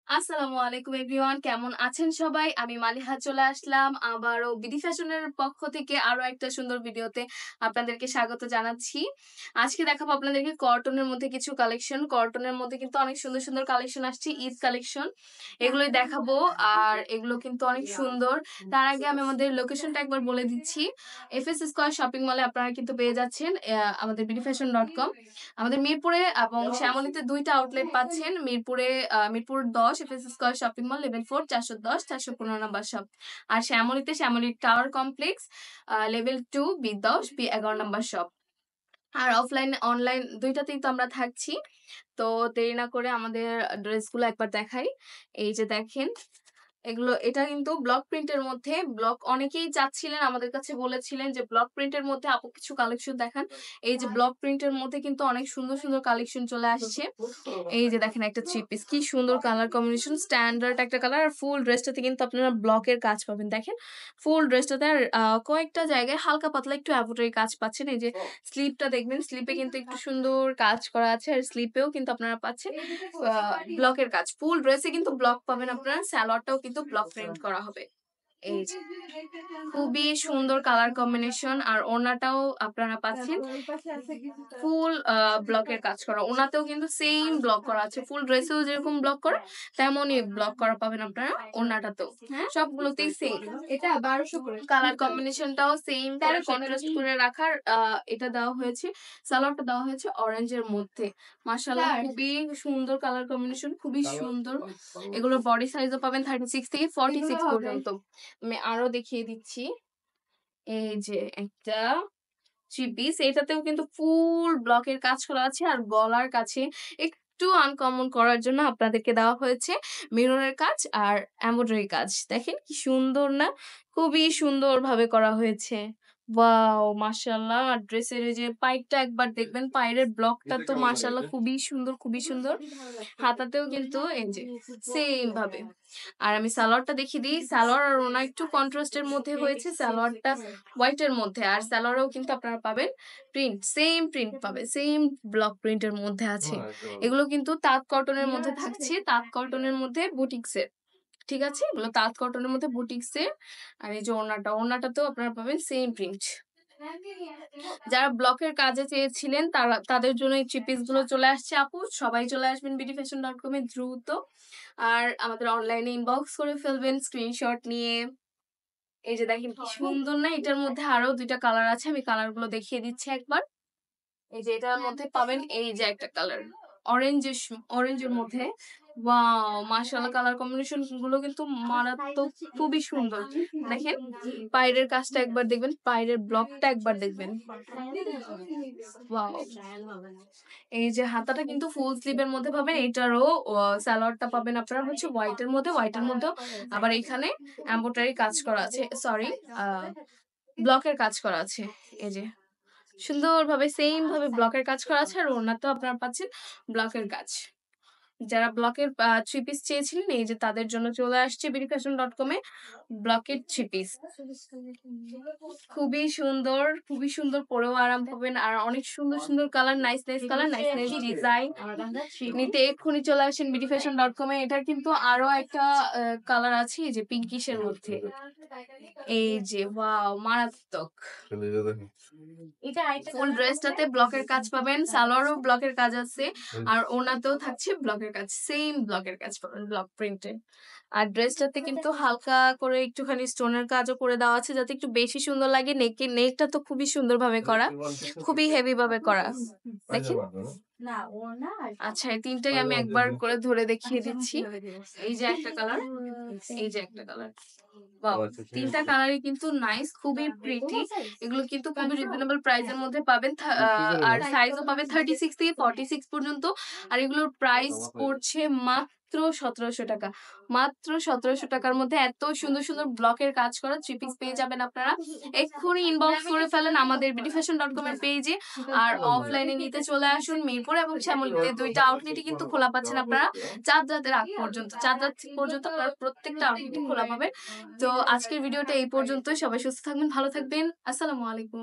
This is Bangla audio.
আসসালামু আলাইকুম এভরিওয়ান, কেমন আছেন সবাই? আমি মালিহা চলে আসলাম আবারও বিডি ফ্যাশনের পক্ষ থেকে আরো একটা সুন্দর ভিডিওতে আপনাদেরকে স্বাগত জানাচ্ছি। আজকে দেখাবো আপনাদেরকে কটনের মধ্যে কিছু কালেকশন। কটনের মধ্যে কিন্তু অনেক সুন্দর সুন্দর কালেকশন আসছে, ঈদ কালেকশন। এগুলোই দেখাবো আর এগুলো কিন্তু অনেক সুন্দর। তার আগে আমি আমাদের লোকেশনটা একবার বলে দিচ্ছি। এফএস স্কয়ার শপিং মলে আপনারা কিন্তু পেয়ে যাচ্ছেন আমাদের bdfashion.com। আমাদের মিরপুরে এবং শ্যামলীতে ২টা আউটলেট পাচ্ছেন। Mirpur ১০ FS square shopping mall, level ৪, ৪১০, ৪১৫ number shop. আর শ্যামলীতে শ্যামলী টাওয়ার কমপ্লেক্স, লেভেল ২, বি১০, বি১১ নাম্বার শপ। আর অফলাইন অনলাইন ২টাতেই তো আমরা থাকছি। তো দেরি না করে আমাদের ড্রেসগুলো একবার দেখাই। এই যে দেখেন, এটা কিন্তু ব্লক প্রিন্টের মধ্যে। অনেকেই চাচ্ছিলেন, আমাদের কাছে বলেছিলেন যে ব্লক প্রিন্টের মধ্যে আপু কিছু কালেকশন দেখান। এই যে ব্লক প্রিন্টের মধ্যে কিন্তু অনেক সুন্দর সুন্দর কালেকশন চলে আসছে। এই যে দেখেন, একটা থ্রি পিস, কি সুন্দর কালার কম্বিনেশন, স্ট্যান্ডার্ড একটা কালার। আর ফুল ড্রেসটাতে কিন্তু আপনারা ব্লকের কাজ পাবেন। দেখেন ফুল ড্রেসটাতে আর কয়েকটা জায়গায় হালকা পাতলা একটু এমব্রয়ডারি কাজ পাচ্ছেন। এই যে স্লিপটা দেখবেন, স্লিপে কিন্তু একটু সুন্দর কাজ করা আছে। আর স্লিপেও কিন্তু আপনারা পাচ্ছেন ব্লকের কাজ। ফুল ড্রেসে কিন্তু ব্লক পাবেন আপনারা। সালোয়ারটাও কিন্তু ব্লক প্রিন্ট করা হবে। এই যে খুবই সুন্দর কালার কম্বিনেশন। আর ওড়নাটাও আপনারা পাচ্ছেন ফুল ব্লকের কাজ করা। ওড়নাতেও কিন্তু সেম ব্লক করা আছে। ফুল ড্রেসেও যেরকম ব্লক করা, তেমনই ব্লক করা পাবেন আপনারা ওড়নাটাতেও। সবগুলোতেই সেম। এটা ১২০০ করে। কালার কম্বিনেশনটাও সেম করে কন্ট্রাস্ট করে রাখার এটা দেওয়া হয়েছে। সালোয়ারটা দেওয়া হয়েছে অরেঞ্জের মধ্যে। মাশাআল্লাহ, খুবই সুন্দর কালার কম্বিনেশন, খুবই সুন্দর। এগুলোর বডি সাইজও পাবেন 36 থেকে 46 পর্যন্ত। আমি আরো দেখিয়ে দিচ্ছি। এই যে একটা থ্রি পিস, এটাতেও কিন্তু ফুল ব্লকের কাজ করা আছে। আর গলার কাছে একটু আনকমন করার জন্য আপনাদেরকে দেওয়া হয়েছে মিররের কাজ আর এমব্রয়ডারি কাজ। দেখেন কি সুন্দর না? খুবই সুন্দর ভাবে করা হয়েছে। ওয়াও, মাশাআল্লাহ। আর ড্রেসের এই যে পাইপটা একবার দেখবেন, পায়ের ব্লকটা তো মাশাআল্লাহ খুবই সুন্দর, খুবই সুন্দর। হাতাতেও কিন্তু এই যে সেম ভাবে। আর আমি সালোয়ারটা দেখিয়ে দিই। সালোয়ার আর ওড়না একটু কন্ট্রাস্টের মধ্যে হয়েছে। সালোয়ারটা হোয়াইটের মধ্যে। আর সালোয়ারেও কিন্তু আপনারা পাবেন প্রিন্ট, সেম প্রিন্ট পাবে, সেম ব্লক প্রিন্টের মধ্যে আছে। এগুলো কিন্তু তাঁত কটনের মধ্যে থাকছে, তাঁত কটনের মধ্যে বুটিক্সের। ঠিক আছে? এগুলো তাঁত কটনের মধ্যে বুটিক্সের। আর এই যে ওড়নাটাতেও আপনারা পাবেন সেম প্রিন্ট। যারা ব্লকের কাজে চেয়েছিলেন তাদের জন্য এই থ্রি পিস গুলো চলে আসছে আপু। সবাই চলে আসবেন bdfashion.com এ দ্রুত। আর আমাদের অনলাইনে ইনবক্স করে ফেলবেন স্ক্রিনশট নিয়ে। এই যে দেখেন কি সুন্দর না? এটার মধ্যে আরো ২টা কালার আছে। আমি কালার গুলো দেখিয়ে দিচ্ছি একবার। এই যে এটার মধ্যে পাবেন এই যে একটা কালার অরেঞ্জের মধ্যে। ওয়াও, মাশাআল্লাহ, কালার কম্বিনেশন গুলো কিন্তু মারাত্মক, খুবই সুন্দর। দেখেন পায়ের কাজটা একবার দেখবেন, পায়ের ব্লকটা একবার দেখবেন। ওয়াও। এই যে হাতাটা কিন্তু ফুল স্লিভের মধ্যে পাবেন। এটারও সালোয়ারটা পাবেন আপনারা হচ্ছে হোয়াইটের মধ্যে। হোয়াইটের মধ্যেও আবার এখানে এমব্রয়ডারি কাজ করা আছে। সরি, ব্লকের কাজ করা আছে। এই যে সুন্দরভাবে সেম ভাবে ব্লকের কাজ করা আছে। আর ওড়নাতেও আপনারা পাচ্ছেন ব্লকের কাজ। যারা ব্লকের থ্রি পিস চেয়েছিলেন, এই যে তাদের জন্য চলে আসছে bdfashion.com এ ব্লকের থ্রি পিস। খুবই সুন্দর, খুবই সুন্দর, পরেও আরাম পাবেন। আর অনেক সুন্দর সুন্দর colour, nice nice colour, nice nice design. নিতে এক্ষুনি চলে আসেন bdfashion.com এ। এটার কিন্তু আরো একটা কালার আছে, এই যে পিঙ্কিশের মধ্যে। এই যে ওয়াও, মারাত্মক। ফুল ড্রেসটাতে ব্লকের কাজ পাবেন, সালোয়ারও ব্লকের কাজ আছে। আর ওড়নাতেও থাকছে ব্লকের কাজ, সেম ব্লকের কাজ পাবেন ব্লক প্রিন্টে। আর ড্রেসটাতে কিন্তু হালকা করে একটুখানি স্টোনের কাজও করে দেওয়া আছে, যাতে একটু বেশি সুন্দর লাগে। নেকটা তো খুবই সুন্দরভাবে করা, খুবই হেভি ভাবে করা। দেখেন। আচ্ছা, এই তিনটাই আমি একবার করে ধরে দেখিয়ে দিচ্ছি। এই যে একটা কালার, এই যে একটা কালার। ওয়াও, তিনটা কালারই কিন্তু নাইস, খুবই প্রিটি। এগুলো কিন্তু খুবই রিজনেবল প্রাইসের মধ্যে পাবেন। আর সাইজও পাবেন 36 থেকে 46 পর্যন্ত। আর এগুলোর প্রাইস পড়ছে মাত্র ১৭০০ টাকা। মাত্র ১৭০০ টাকার মধ্যে এত সুন্দর সুন্দর ব্লকের কাজ করা থ্রি পিস পেয়ে যাবেন আপনারা। এক্ষুনি ইনবক্স করে ফেলেন আমাদের bdfashion.com এর পেজে। আর অফলাইনে নিতে চলে আসুন মিরপুর এবং শ্যামলীতে। ২টা আউটলেটই কিন্তু খোলা পাচ্ছেন আপনারা চাঁদ রাতের আগ পর্যন্ত। চাঁদ রাত পর্যন্ত আপনারা প্রত্যেকটা আউটলেটই খোলা পাবেন। তো আজকের ভিডিওটা এই পর্যন্তই। সবাই সুস্থ থাকবেন, ভালো থাকবেন। আসসালামু আলাইকুম।